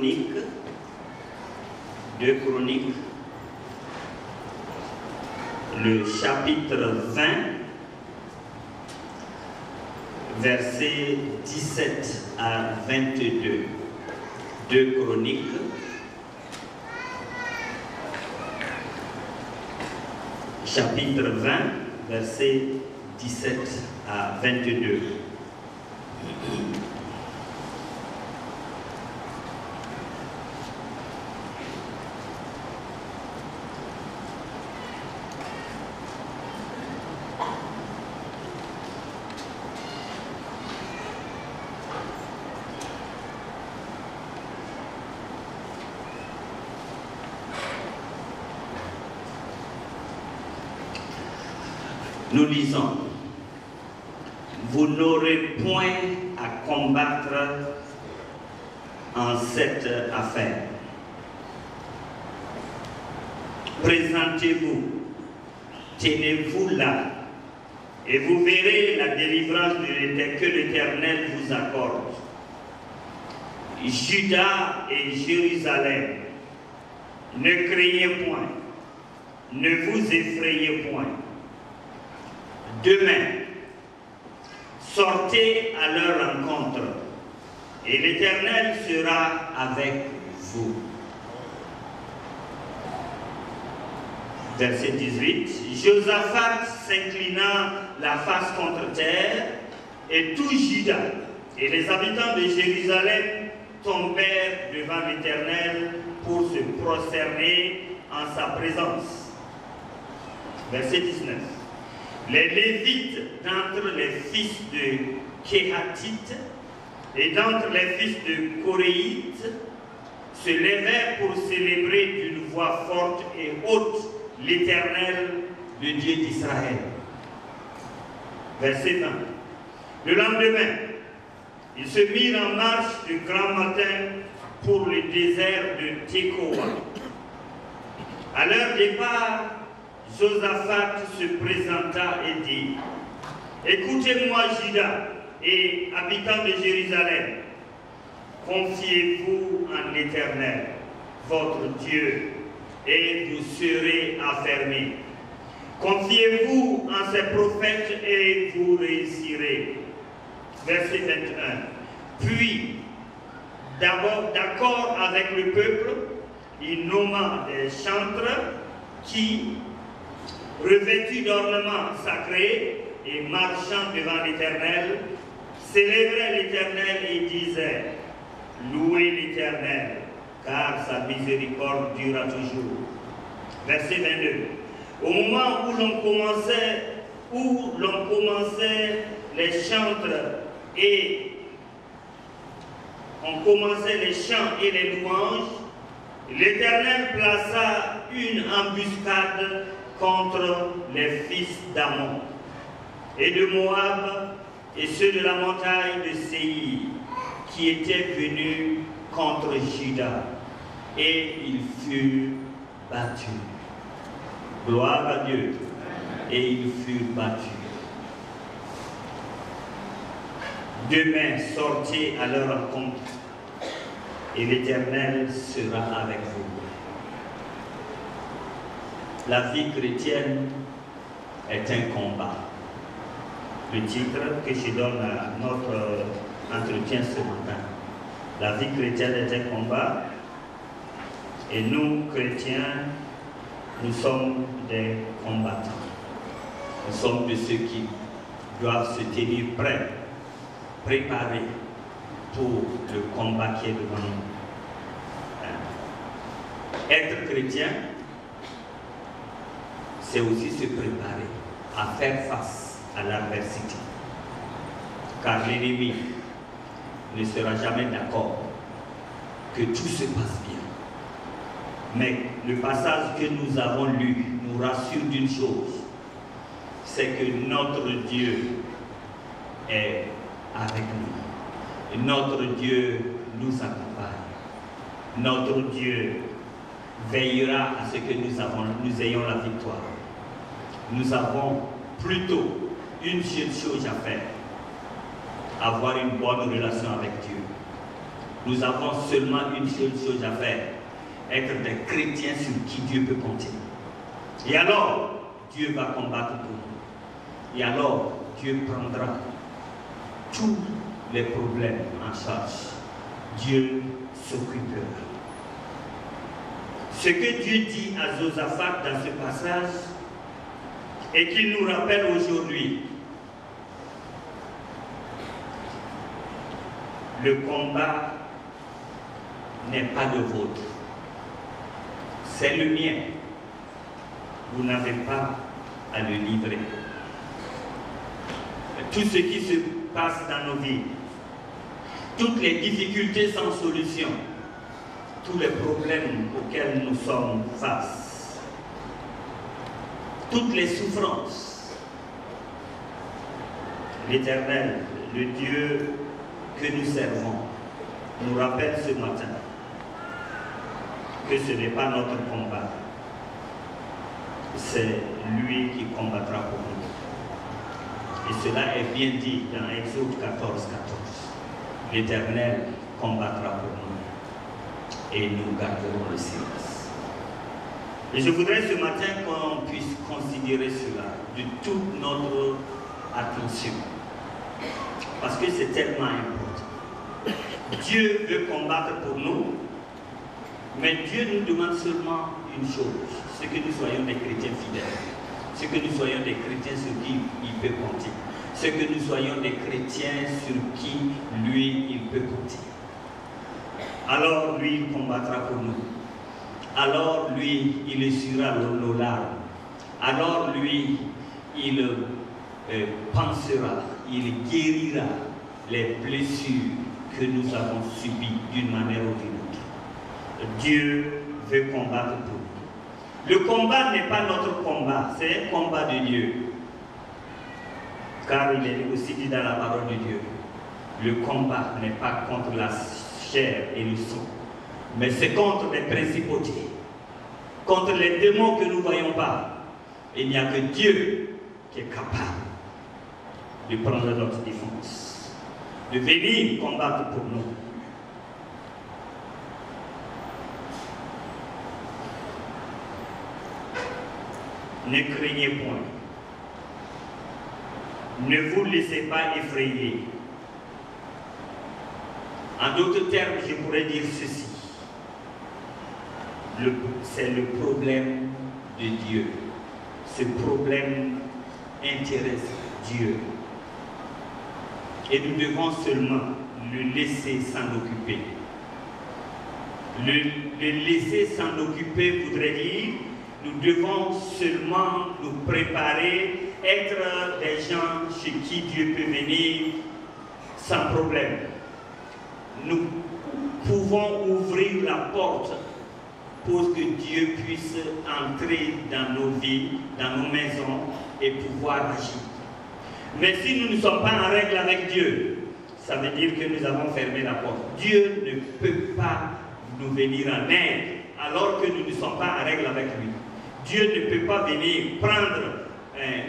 Chroniques, le chapitre 20, versets 17 à 22. 2 Chroniques, chapitre 20, versets 17 à 22. Nous lisons, vous n'aurez point à combattre en cette affaire. Présentez-vous, tenez-vous là, et vous verrez la délivrance que l'Éternel vous accorde. Juda et Jérusalem, ne craignez point, ne vous effrayez point. Demain, sortez à leur rencontre, et l'Éternel sera avec vous. Verset 18. Josaphat s'inclina la face contre terre, et tout Juda et les habitants de Jérusalem tombèrent devant l'Éternel pour se prosterner en sa présence. Verset 19. Les Lévites d'entre les fils de Kéhatites et d'entre les fils de Koréites se levèrent pour célébrer d'une voix forte et haute l'Éternel, le Dieu d'Israël. Verset 20. Le lendemain, ils se mirent en marche du grand matin pour le désert de Tekoa. À leur départ, Josaphat se présenta et dit, « Écoutez-moi, Juda et habitants de Jérusalem, confiez-vous en l'Éternel, votre Dieu, et vous serez affermis. Confiez-vous en ses prophètes et vous réussirez. » Verset 21. Puis, d'accord avec le peuple, il nomma des chantres qui, revêtus d'ornements sacrés et marchant devant l'Éternel, célébraient l'Éternel et disaient, « Louez l'Éternel, car sa miséricorde durera toujours. » Verset 22. Au moment où l'on commençait les chantres et on commençait les chants et les louanges, l'Éternel plaça une embuscade contre les fils d'Ammon et de Moab et ceux de la montagne de Séir qui étaient venus contre Juda, et ils furent battus. Gloire à Dieu. Et ils furent battus. Demain, sortez à leur rencontre, et l'Éternel sera avec vous. La vie chrétienne est un combat. Le titre que je donne à notre entretien ce matin. La vie chrétienne est un combat, et nous, chrétiens, nous sommes des combattants. Nous sommes de ceux qui doivent se tenir prêts, préparés pour le combat qui est devant nous. Être chrétien, c'est aussi se préparer à faire face à l'adversité. Car l'ennemi ne sera jamais d'accord que tout se passe bien. Mais le passage que nous avons lu nous rassure d'une chose, c'est que notre Dieu est avec nous. Et notre Dieu nous accompagne. Notre Dieu veillera à ce que nous ayons la victoire. Nous avons plutôt une seule chose à faire, avoir une bonne relation avec Dieu. Nous avons seulement une seule chose à faire, être des chrétiens sur qui Dieu peut compter. Et alors, Dieu va combattre pour nous. Et alors, Dieu prendra tous les problèmes en charge. Dieu s'occupera. Ce que Dieu dit à Josaphat dans ce passage et qu'il nous rappelle aujourd'hui, le combat n'est pas le vôtre, c'est le mien. Vous n'avez pas à le livrer. Tout ce qui se passe dans nos vies, toutes les difficultés sans solution, tous les problèmes auxquels nous sommes face, toutes les souffrances, l'Éternel, le Dieu que nous servons, nous rappelle ce matin que ce n'est pas notre combat, c'est lui qui combattra pour nous. Et cela est bien dit dans Exode 14, 14. L'Éternel combattra pour nous et nous garderons le silence. Et je voudrais ce matin qu'on puisse considérer cela de toute notre attention, parce que c'est tellement important. Dieu veut combattre pour nous, mais Dieu nous demande seulement une chose, c'est que nous soyons des chrétiens fidèles, c'est que nous soyons des chrétiens sur qui il peut compter, c'est que nous soyons des chrétiens sur qui lui il peut compter. Alors lui il combattra pour nous, alors lui il essuiera nos larmes, alors lui il pensera, il guérira les blessures que nous avons subies d'une manière ou d'une autre. Dieu veut combattre pour nous. Le combat n'est pas notre combat, c'est un combat de Dieu. Car il est aussi dit dans la parole de Dieu, le combat n'est pas contre la chair et le sang, mais c'est contre les principautés, contre les démons que nous ne voyons pas. Il n'y a que Dieu qui est capable de prendre notre défense, de venir combattre pour nous. Ne craignez point. Ne vous laissez pas effrayer. En d'autres termes, je pourrais dire ceci. C'est le problème de Dieu. Ce problème intéresse Dieu. Et nous devons seulement le laisser s'en occuper. Le laisser s'en occuper voudrait dire nous devons seulement nous préparer, être des gens chez qui Dieu peut venir sans problème. Nous pouvons ouvrir la porte pour que Dieu puisse entrer dans nos vies, dans nos maisons et pouvoir agir. Mais si nous ne sommes pas en règle avec Dieu, ça veut dire que nous avons fermé la porte. Dieu ne peut pas nous venir en aide alors que nous ne sommes pas en règle avec lui. Dieu ne peut pas venir prendre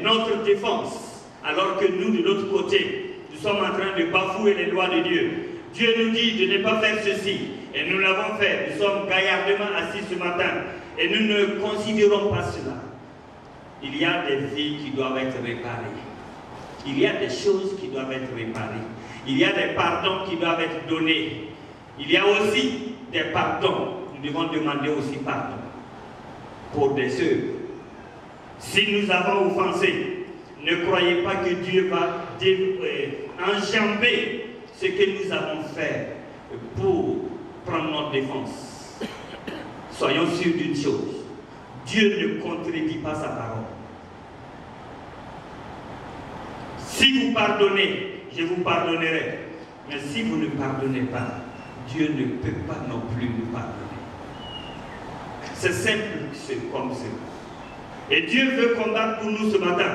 notre défense alors que nous, de l'autre côté, nous sommes en train de bafouer les lois de Dieu. Dieu nous dit de ne pas faire ceci, et nous l'avons fait. Nous sommes gaillardement assis ce matin, et nous ne considérons pas cela. Il y a des vies qui doivent être réparées. Il y a des choses qui doivent être réparées. Il y a des pardons qui doivent être donnés. Il y a aussi des pardons. Nous devons demander aussi pardon pour des œuvres. Si nous avons offensé, ne croyez pas que Dieu va enjamber ce que nous avons fait pour prendre notre défense. Soyons sûrs d'une chose, Dieu ne contredit pas sa parole. Si vous pardonnez, je vous pardonnerai. Mais si vous ne pardonnez pas, Dieu ne peut pas non plus nous pardonner. C'est simple, c'est comme ça. Et Dieu veut combattre pour nous ce matin.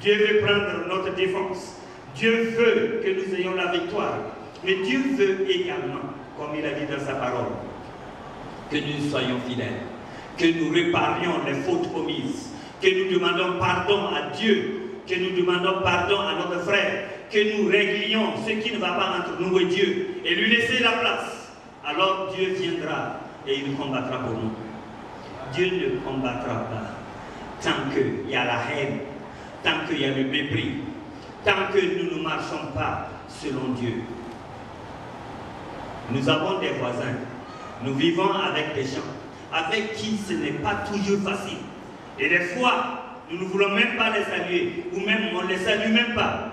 Dieu veut prendre notre défense. Dieu veut que nous ayons la victoire. Mais Dieu veut également, comme il a dit dans sa parole, que nous soyons fidèles, que nous réparions les fautes commises, que nous demandons pardon à Dieu, que nous demandons pardon à notre frère, que nous réglions ce qui ne va pas entre nous et Dieu, et lui laisser la place. alors Dieu viendra et il combattra pour nous. Dieu ne combattra pas tant qu'il y a la haine, tant qu'il y a le mépris, tant que nous ne marchons pas selon Dieu. Nous avons des voisins, nous vivons avec des gens avec qui ce n'est pas toujours facile. Et des fois, nous ne voulons même pas les saluer, ou même on ne les salue même pas.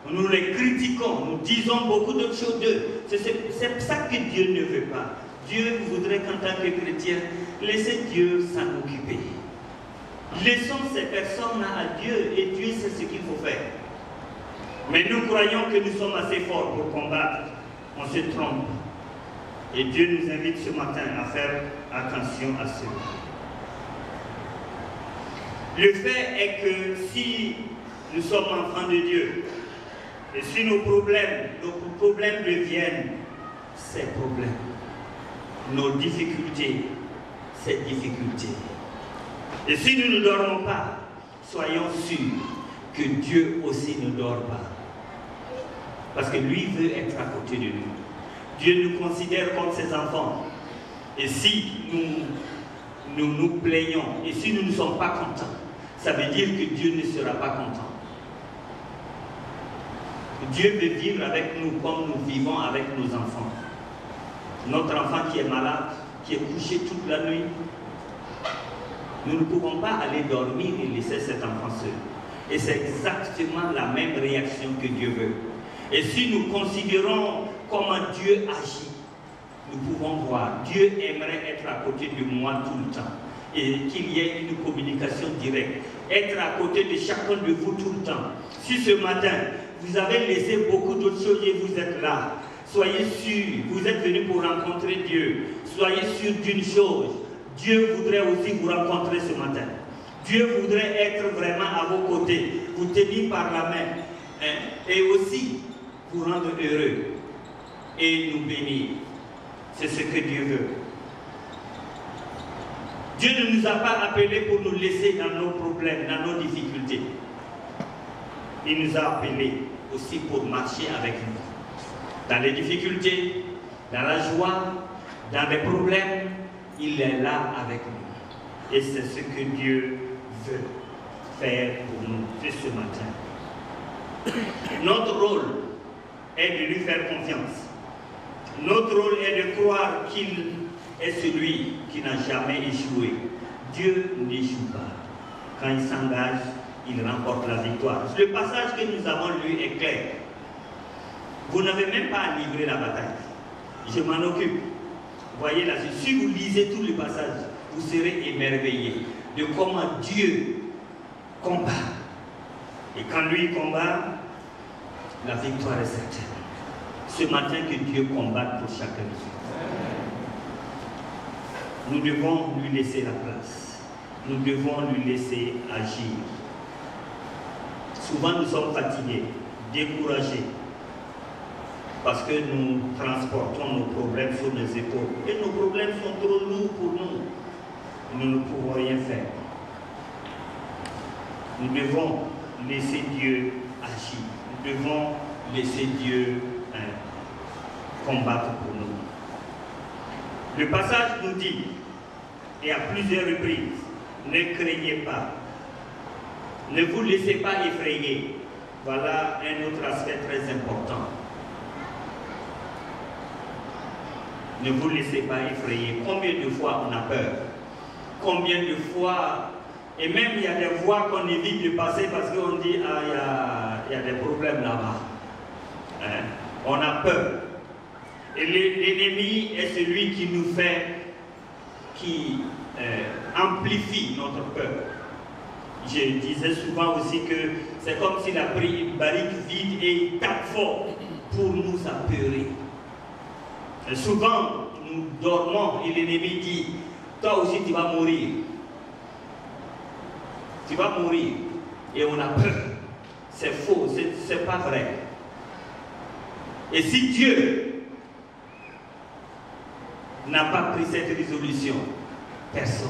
Nous les critiquons, nous disons beaucoup d'autres choses d'eux. C'est ça que Dieu ne veut pas. Dieu voudrait qu'en tant que chrétien, laisser Dieu s'en occuper. Laissons ces personnes-là à Dieu et Dieu sait ce qu'il faut faire. Mais nous croyons que nous sommes assez forts pour combattre. On se trompe. Et Dieu nous invite ce matin à faire attention à cela. Le fait est que si nous sommes enfants de Dieu, et si nos problèmes deviennent ces problèmes, nos difficultés, ces difficultés. Et si nous ne dormons pas, soyons sûrs que Dieu aussi ne dort pas. Parce que lui veut être à côté de nous. Dieu nous considère comme ses enfants. Et si nous nous plaignons, et si nous ne sommes pas contents, ça veut dire que Dieu ne sera pas content. Dieu veut vivre avec nous comme nous vivons avec nos enfants. Notre enfant qui est malade, qui est couché toute la nuit, nous ne pouvons pas aller dormir et laisser cet enfant seul. Et c'est exactement la même réaction que Dieu veut. Et si nous considérons comment Dieu agit, nous pouvons voir, Dieu aimerait être à côté de moi tout le temps. Et qu'il y ait une communication directe. Être à côté de chacun de vous tout le temps. Si ce matin, vous avez laissé beaucoup d'autres choses et vous êtes là, soyez sûrs, vous êtes venus pour rencontrer Dieu. Soyez sûrs d'une chose, Dieu voudrait aussi vous rencontrer ce matin. Dieu voudrait être vraiment à vos côtés, vous tenir par la main, et aussi vous rendre heureux et nous bénir. C'est ce que Dieu veut. Dieu ne nous a pas appelés pour nous laisser dans nos problèmes, dans nos difficultés. Il nous a appelés aussi pour marcher avec nous. Dans les difficultés, dans la joie, dans les problèmes, il est là avec nous. Et c'est ce que Dieu veut faire pour nous ce matin. Notre rôle est de lui faire confiance. Notre rôle est de croire qu'il est celui qui n'a jamais échoué. Dieu n'échoue pas. Quand il s'engage, il remporte la victoire. Le passage que nous avons lu est clair. Vous n'avez même pas à livrer la bataille. Je m'en occupe. Voyez là, si vous lisez tout le passage, vous serez émerveillés de comment Dieu combat. Et quand lui combat, la victoire est certaine. Ce matin, que Dieu combatte pour chacun de nous. Nous devons lui laisser la place. Nous devons lui laisser agir. Souvent, nous sommes fatigués, découragés, parce que nous transportons nos problèmes sur nos épaules. Et nos problèmes sont trop lourds pour nous. Nous ne pouvons rien faire. Nous devons laisser Dieu agir. Nous devons laisser Dieu combattre pour nous. Le passage nous dit, et à plusieurs reprises, ne craignez pas. Ne vous laissez pas effrayer. Voilà un autre aspect très important. Ne vous laissez pas effrayer. Combien de fois on a peur? Combien de fois, et même il y a des voies qu'on évite de passer parce qu'on dit, ah, il y a des problèmes là-bas. Hein? On a peur. Et l'ennemi est celui qui nous fait, qui amplifie notre peur. Je disais souvent aussi que c'est comme s'il a pris une barrique vide et il tape fort pour nous apeurer. Et souvent, nous dormons et l'ennemi dit, toi aussi tu vas mourir. Tu vas mourir. Et on a peur. C'est faux, c'est pas vrai. Et si Dieu n'a pas pris cette résolution, personne.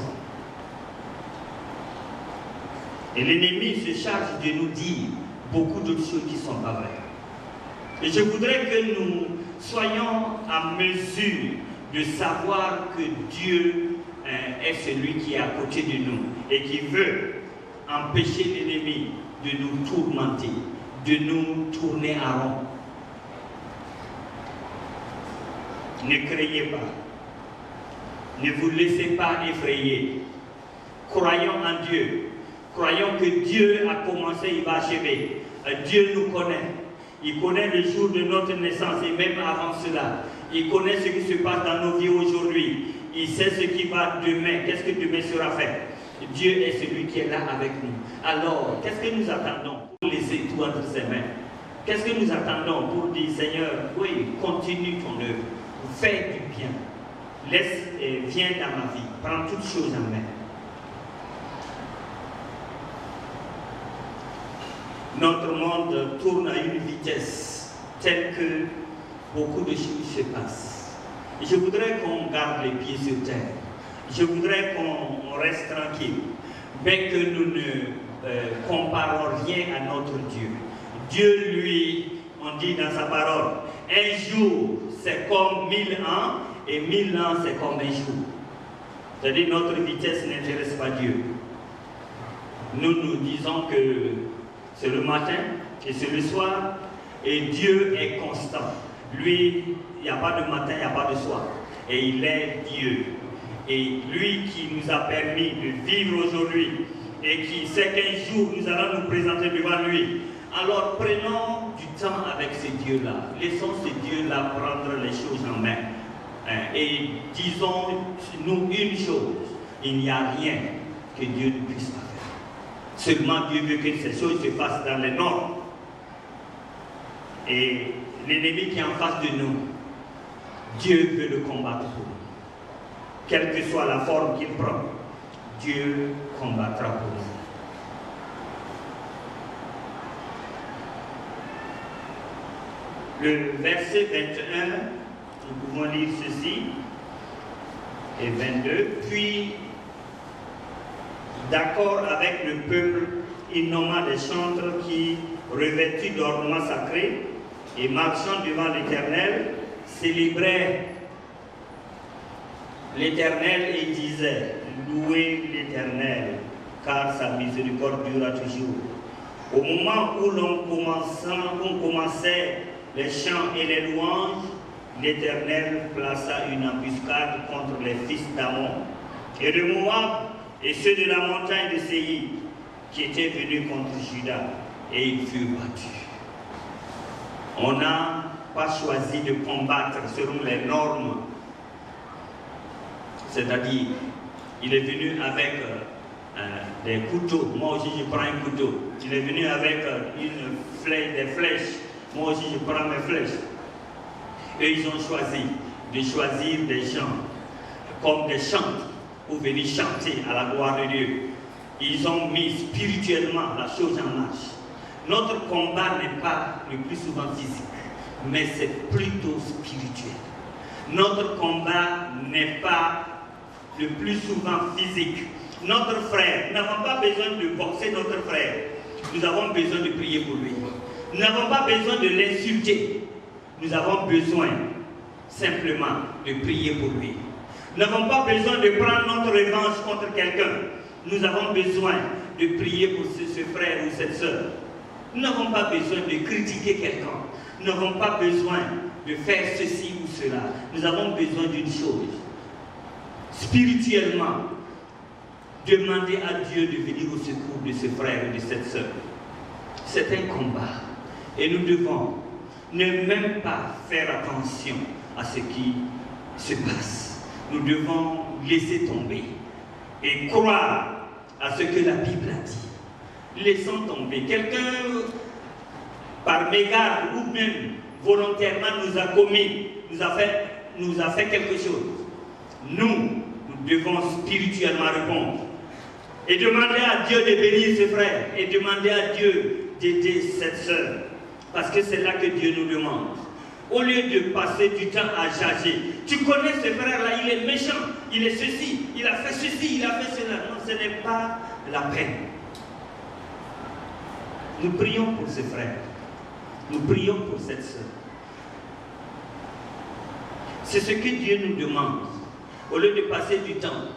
Et l'ennemi se charge de nous dire beaucoup d'autres choses qui ne sont pas vraies. Et je voudrais que nous soyons à mesure de savoir que Dieu est celui qui est à côté de nous et qui veut empêcher l'ennemi de nous tourmenter, de nous tourner à rond. Ne craignez pas. Ne vous laissez pas effrayer. Croyons en Dieu. Croyons que Dieu a commencé, il va achever. Dieu nous connaît. Il connaît le jour de notre naissance et même avant cela. Il connaît ce qui se passe dans nos vies aujourd'hui. Il sait ce qui va demain. Qu'est-ce que demain sera fait? Dieu est celui qui est là avec nous. Alors, qu'est-ce que nous attendons pour laisser tout entre ses mains? Qu'est-ce que nous attendons pour dire, Seigneur, oui, continue ton œuvre. Fais du bien. Viens dans ma vie. Prends toutes choses en main. Notre monde tourne à une vitesse telle que beaucoup de choses se passent. Je voudrais qu'on garde les pieds sur terre. Je voudrais qu'on reste tranquille, mais que nous ne comparons rien à notre Dieu. Dieu, lui, on dit dans sa parole, un jour c'est comme 1000 ans et 1000 ans c'est comme un jour. C'est-à-dire notre vitesse n'intéresse pas Dieu. Nous disons que c'est le matin et c'est le soir et Dieu est constant. Lui, il n'y a pas de matin, il n'y a pas de soir. Et il est Dieu. Et lui qui nous a permis de vivre aujourd'hui et qui sait qu'un jour nous allons nous présenter devant lui. Alors prenons du temps avec ce Dieu-là. Laissons ce Dieu-là prendre les choses en main. Et disons-nous une chose, il n'y a rien que Dieu ne puisse pas faire. Seulement Dieu veut que ces choses se fassent dans les normes. Et l'ennemi qui est en face de nous, Dieu veut le combattre pour nous. Quelle que soit la forme qu'il prend, Dieu combattra pour nous. Le verset 21, nous pouvons lire ceci, et 22. Puis, d'accord avec le peuple, il nomma des chantres qui, revêtus d'ornements sacrés et marchant devant l'Éternel, célébraient l'Éternel et disaient, louez l'Éternel, car sa miséricorde durera toujours. Au moment où l'on commençait les chants et les louanges, l'Éternel plaça une embuscade contre les fils d'Ammon et de Moab et ceux de la montagne de Séir qui étaient venus contre Juda, et ils furent battus. On n'a pas choisi de combattre selon les normes. C'est-à-dire, il est venu avec des couteaux. Moi aussi, je prends un couteau. Il est venu avec des flèches. Moi aussi, je prends mes flèches. Et ils ont choisi de choisir des gens comme des chantres pour venir chanter à la gloire de Dieu. Ils ont mis spirituellement la chose en marche. Notre combat n'est pas le plus souvent physique, mais c'est plutôt spirituel. Notre combat n'est pas le plus souvent physique. Notre frère, nous n'avons pas besoin de boxer notre frère. Nous avons besoin de prier pour lui. Nous n'avons pas besoin de l'insulter. Nous avons besoin simplement de prier pour lui. Nous n'avons pas besoin de prendre notre revanche contre quelqu'un. Nous avons besoin de prier pour ce frère ou cette soeur. Nous n'avons pas besoin de critiquer quelqu'un. Nous n'avons pas besoin de faire ceci ou cela. Nous avons besoin d'une chose. Spirituellement, demander à Dieu de venir au secours de ce frère et de cette soeur. C'est un combat. Et nous devons ne même pas faire attention à ce qui se passe. Nous devons laisser tomber et croire à ce que la Bible a dit. Laissons tomber. Quelqu'un, par mégarde ou même volontairement, nous a commis, nous a fait quelque chose. Nous devons spirituellement répondre et demander à Dieu de bénir ce frère et demander à Dieu d'aider cette sœur, parce que c'est là que Dieu nous demande. Au lieu de passer du temps à jager, tu connais ce frère-là, il est méchant, il est ceci, il a fait ceci, il a fait cela. Non, ce n'est pas la peine. Nous prions pour ce frère, nous prions pour cette sœur. C'est ce que Dieu nous demande, au lieu de passer du temps.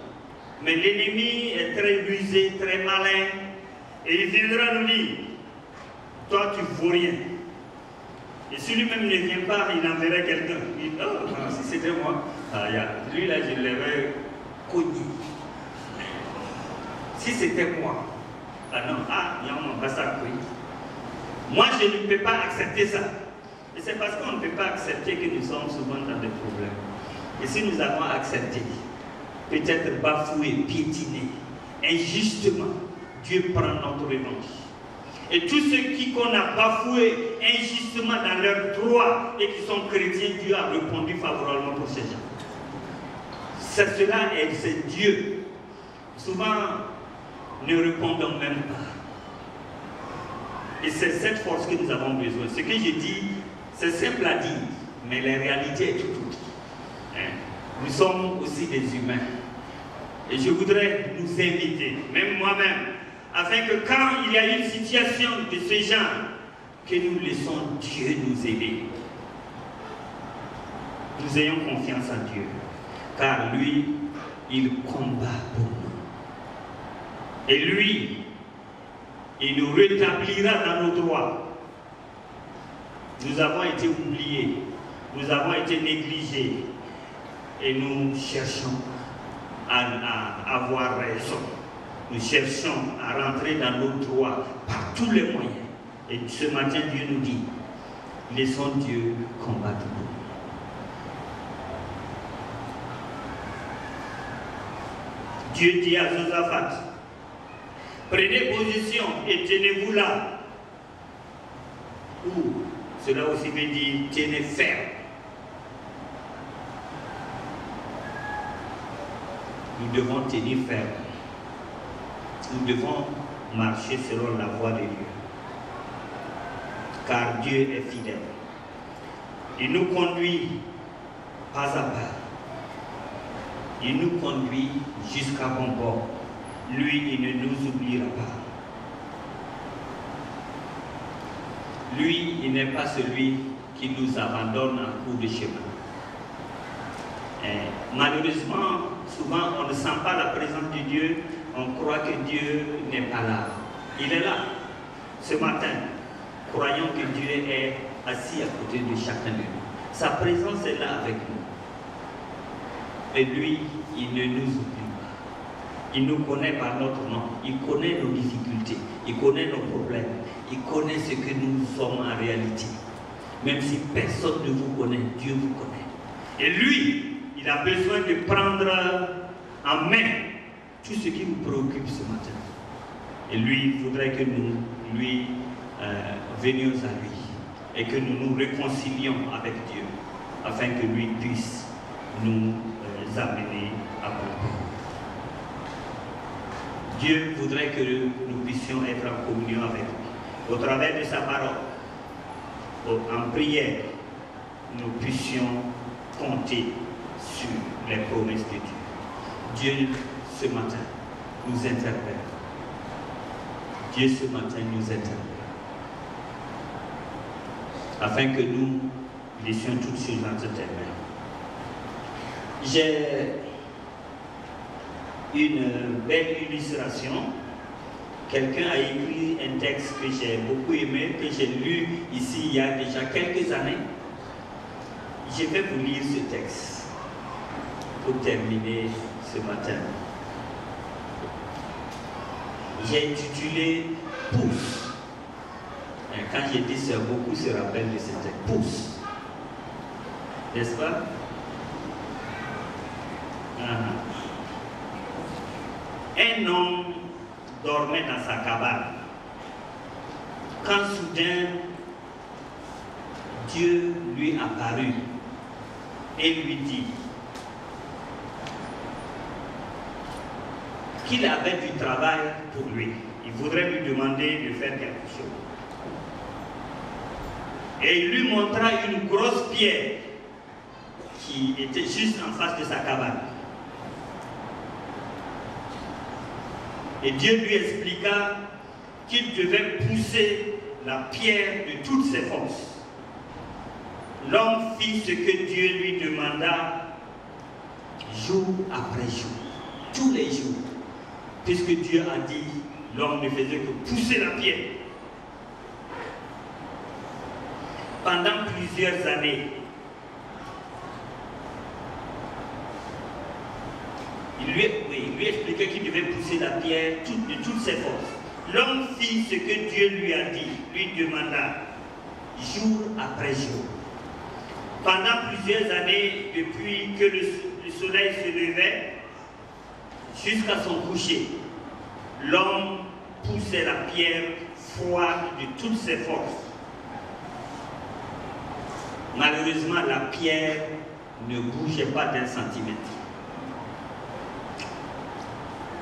Mais l'ennemi est très rusé, très malin, et il viendra nous dire, toi tu ne vaux rien. Et si lui-même ne vient pas, il enverrait quelqu'un. Il dit, oh, si c'était moi, lui là, je l'avais cogné. Si c'était moi, moi je ne peux pas accepter ça. Et c'est parce qu'on ne peut pas accepter que nous sommes souvent dans des problèmes. Et si nous avons accepté, peut-être bafoué, piétiné, injustement, Dieu prend notre revanche. Et tous ceux qu'on a bafoués injustement dans leurs droits et qui sont chrétiens, Dieu a répondu favorablement pour ces gens. C'est cela et c'est Dieu. Souvent, ne répondons même pas. Et c'est cette force que nous avons besoin. Ce que je dis, c'est simple à dire, mais la réalité est tout autre. Nous sommes aussi des humains. Et je voudrais nous inviter, même moi-même, afin que quand il y a une situation de ce genre, que nous laissons Dieu nous aider. Nous ayons confiance en Dieu, car lui, il combat pour nous. Et lui, il nous rétablira dans nos droits. Nous avons été oubliés, nous avons été négligés, et nous cherchons à avoir raison. Nous cherchons à rentrer dans nos droits par tous les moyens. Et ce matin, Dieu nous dit, laissons Dieu combattre pour nous. Dieu dit à Josaphat, prenez position et tenez-vous là. Ou, cela aussi veut dire, tenez ferme. Nous devons tenir ferme. Nous devons marcher selon la voie de Dieu. Car Dieu est fidèle. Il nous conduit pas à pas. Il nous conduit jusqu'à bon port. Lui, il ne nous oubliera pas. Lui, il n'est pas celui qui nous abandonne en cours de chemin. Et malheureusement, souvent, on ne sent pas la présence de Dieu. On croit que Dieu n'est pas là. Il est là. Ce matin, croyons que Dieu est assis à côté de chacun de nous. Sa présence est là avec nous. Et lui, il ne nous oublie pas. Il nous connaît par notre nom. Il connaît nos difficultés. Il connaît nos problèmes. Il connaît ce que nous sommes en réalité. Même si personne ne vous connaît, Dieu vous connaît. Et lui, il a besoin de prendre en main tout ce qui vous préoccupe ce matin. Et lui, il voudrait que nous lui venions à lui et que nous nous réconcilions avec Dieu afin que lui puisse nous amener à bon port. Dieu voudrait que nous puissions être en communion avec lui. Au travers de sa parole, en prière, nous puissions compter sur les promesses de Dieu. Dieu, ce matin, nous interpelle. Dieu, ce matin, nous interpelle. Afin que nous laissions toutes ces gens de tes mains. J'ai une belle illustration. Quelqu'un a écrit un texte que j'ai beaucoup aimé, que j'ai lu ici il y a déjà quelques années. Je vais vous lire ce texte pour terminer ce matin. J'ai intitulé Pousse. Quand j'ai dit ça, beaucoup se rappellent de ce texte. Pousse. N'est-ce pas? Un homme dormait dans sa cabane. Quand soudain, Dieu lui apparut et lui dit qu'il avait du travail pour lui. Il voudrait lui demander de faire quelque chose. Et il lui montra une grosse pierre qui était juste en face de sa cabane. Et Dieu lui expliqua qu'il devait pousser la pierre de toutes ses forces. L'homme fit ce que Dieu lui demanda jour après jour, tous les jours, puisque Dieu a dit, l'homme ne faisait que pousser la pierre. Pendant plusieurs années, il lui expliquait qu'il devait pousser la pierre de toutes ses forces. L'homme fit ce que Dieu lui a dit, lui demanda, jour après jour. Pendant plusieurs années, depuis que le soleil se levait jusqu'à son coucher, l'homme poussait la pierre froide de toutes ses forces. Malheureusement, la pierre ne bougeait pas d'un centimètre.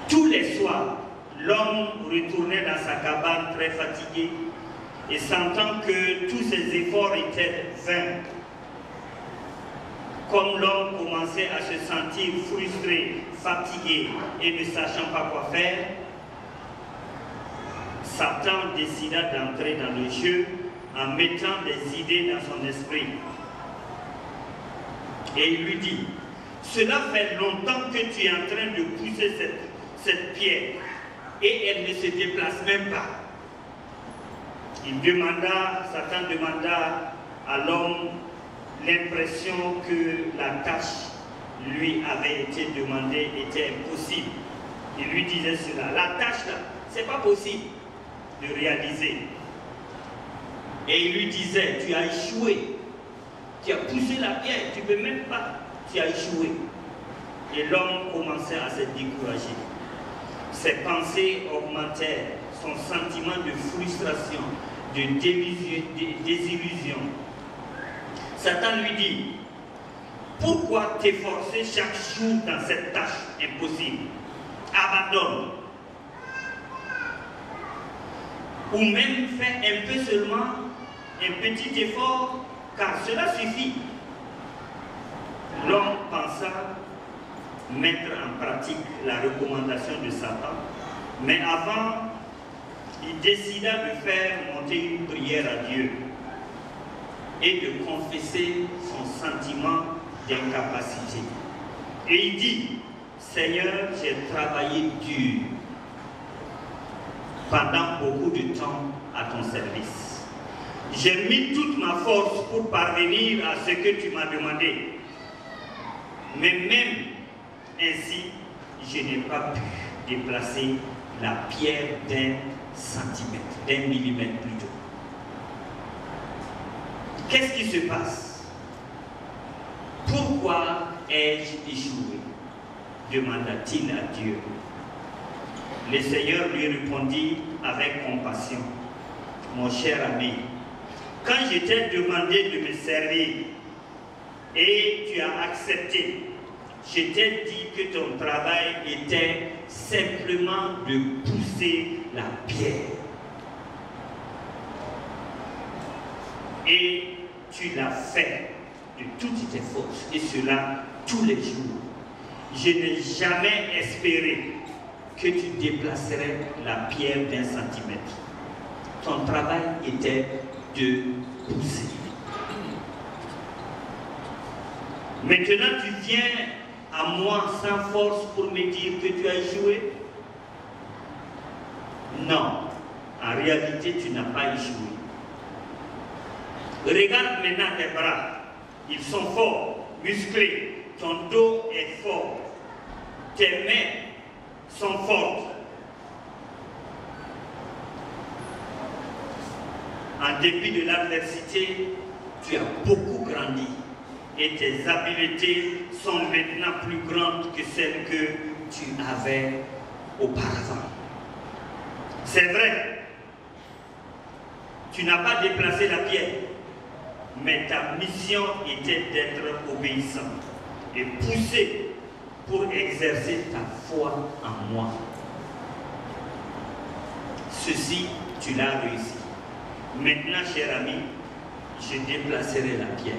Tous les soirs, l'homme retournait dans sa cabane très fatigué et sentant que tous ses efforts étaient vains. Comme l'homme commençait à se sentir frustré, fatigué et ne sachant pas quoi faire, Satan décida d'entrer dans le jeu en mettant des idées dans son esprit. Et il lui dit, cela fait longtemps que tu es en train de pousser cette pierre et elle ne se déplace même pas. Satan demanda à l'homme l'impression que la tâche lui avait été demandée était impossible. Il lui disait cela, la tâche là, c'est pas possible de réaliser. Et il lui disait, tu as échoué, tu as poussé la pierre, tu ne peux même pas, tu as échoué. Et l'homme commençait à se décourager. Ses pensées augmentèrent, son sentiment de frustration, de désillusion. Satan lui dit, pourquoi t'efforcer chaque jour dans cette tâche impossible? Abandonne. Ou même fais un peu seulement, un petit effort, car cela suffit. L'homme pensa mettre en pratique la recommandation de Satan, mais avant, il décida de faire monter une prière à Dieu et de confesser son sentiment d'incapacité. Et il dit, Seigneur, j'ai travaillé dur pendant beaucoup de temps à ton service. J'ai mis toute ma force pour parvenir à ce que tu m'as demandé. Mais même ainsi, je n'ai pas pu déplacer la pierre d'un centimètre, d'un millimètre plutôt. Qu'est-ce qui se passe? Pourquoi ai-je échoué? Demanda-t-il à Dieu. Le Seigneur lui répondit avec compassion. Mon cher ami, quand je t'ai demandé de me servir et tu as accepté, je t'ai dit que ton travail était simplement de pousser la pierre. Et tu l'as fait de toutes tes forces, et cela tous les jours. Je n'ai jamais espéré que tu déplacerais la pierre d'un centimètre. Ton travail était de pousser. Maintenant, tu viens à moi sans force pour me dire que tu as échoué? Non, en réalité, tu n'as pas échoué. Regarde maintenant tes bras, ils sont forts, musclés, ton dos est fort, tes mains sont fortes. En dépit de l'adversité, tu as beaucoup grandi et tes habiletés sont maintenant plus grandes que celles que tu avais auparavant. C'est vrai, tu n'as pas déplacé la pierre, mais ta mission était d'être obéissant et poussé pour exercer ta foi en moi. Ceci, tu l'as réussi. Maintenant, cher ami, je déplacerai la pierre.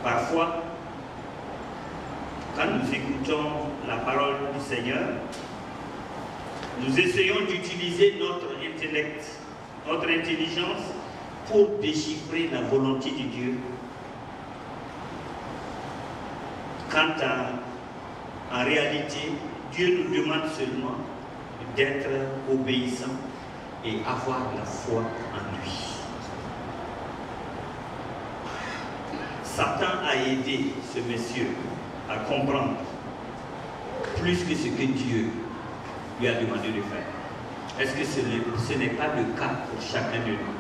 Parfois, quand nous écoutons la parole du Seigneur, nous essayons d'utiliser notre intellect, notre intelligence pour déchiffrer la volonté de Dieu. Quant en réalité, Dieu nous demande seulement d'être obéissants et avoir la foi en lui. Satan a aidé ce monsieur à comprendre plus que ce que Dieu lui a demandé de faire. Est-ce que ce n'est pas le cas pour chacun de nous?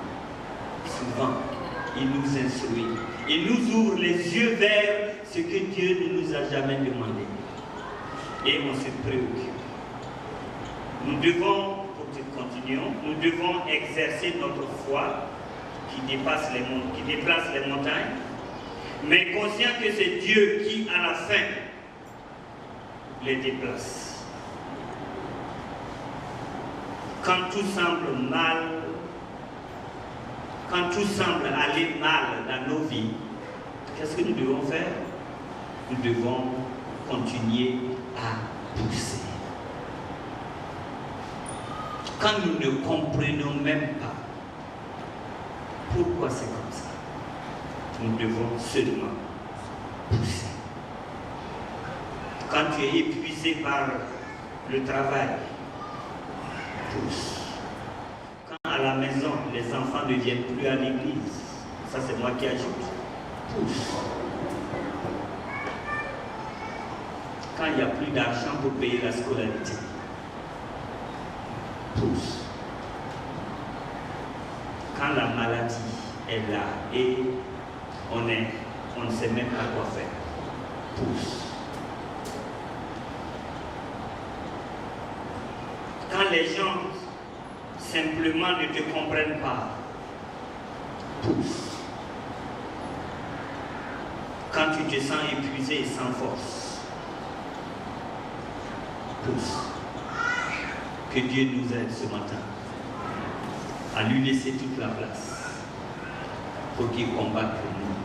Souvent, il nous instruit, il nous ouvre les yeux vers ce que Dieu ne nous a jamais demandé. Et on se préoccupe. Nous devons, pour que continuons, nous devons exercer notre foi qui déplace les montagnes, mais conscient que c'est Dieu qui, à la fin, les déplace. Quand tout semble mal, quand tout semble aller mal dans nos vies, qu'est-ce que nous devons faire? Nous devons continuer à pousser. Quand nous ne comprenons même pas pourquoi c'est comme ça, nous devons seulement pousser. Quand tu es épuisé par le travail, pousse. Quand à la maison, les enfants ne viennent plus à l'église, ça c'est moi qui ajoute, pousse. Quand il n'y a plus d'argent pour payer la scolarité, pousse. Quand la maladie est là et on ne sait même pas quoi faire, pousse. Quand les gens simplement ne te comprennent pas, pousse. Quand tu te sens épuisé et sans force, pousse. Que Dieu nous aide ce matin à lui laisser toute la place pour qu'il combatte pour nous.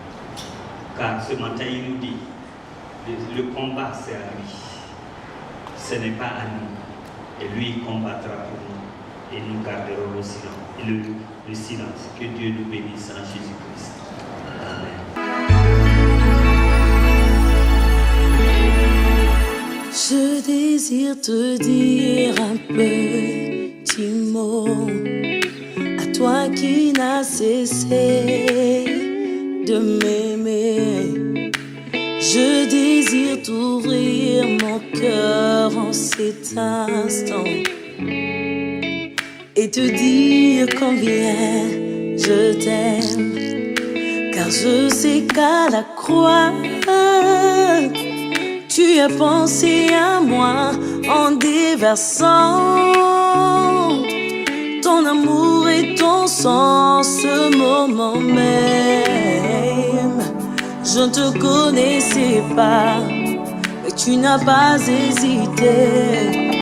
Car ce matin, il nous dit, le combat c'est à lui. Ce n'est pas à nous. Et lui, il combattra pour nous. Et nous garderons le silence. Le silence. Que Dieu nous bénisse en Jésus-Christ. Amen. Je désire te dire un petit mot à toi qui n'as cessé de m'aimer. Je désire t'ouvrir mon cœur en cet instant et te dire combien je t'aime, car je sais qu'à la croix tu as pensé à moi en déversant ton amour et ton sang ce moment même. Je ne te connaissais pas, mais tu n'as pas hésité